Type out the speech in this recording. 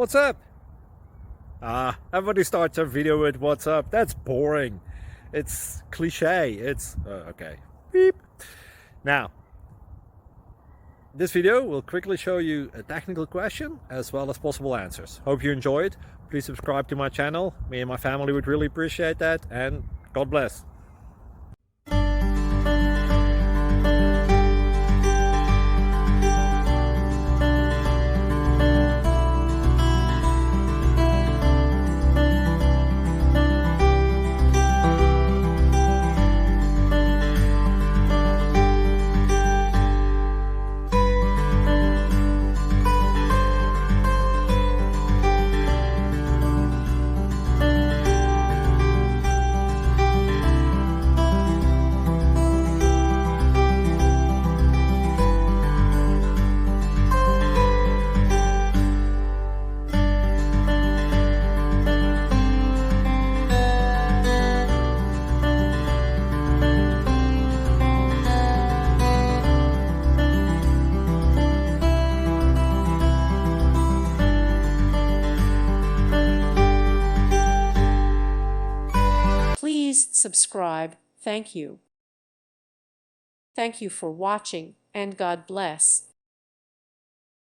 What's up? Everybody starts their video with what's up. That's boring. It's cliche. It's okay. Beep. Now, this video will quickly show you a technical question as well as possible answers. Hope you enjoyed. Please subscribe to my channel. Me and my family would really appreciate that, and God bless. Please subscribe. Thank you. Thank you for watching, and God bless.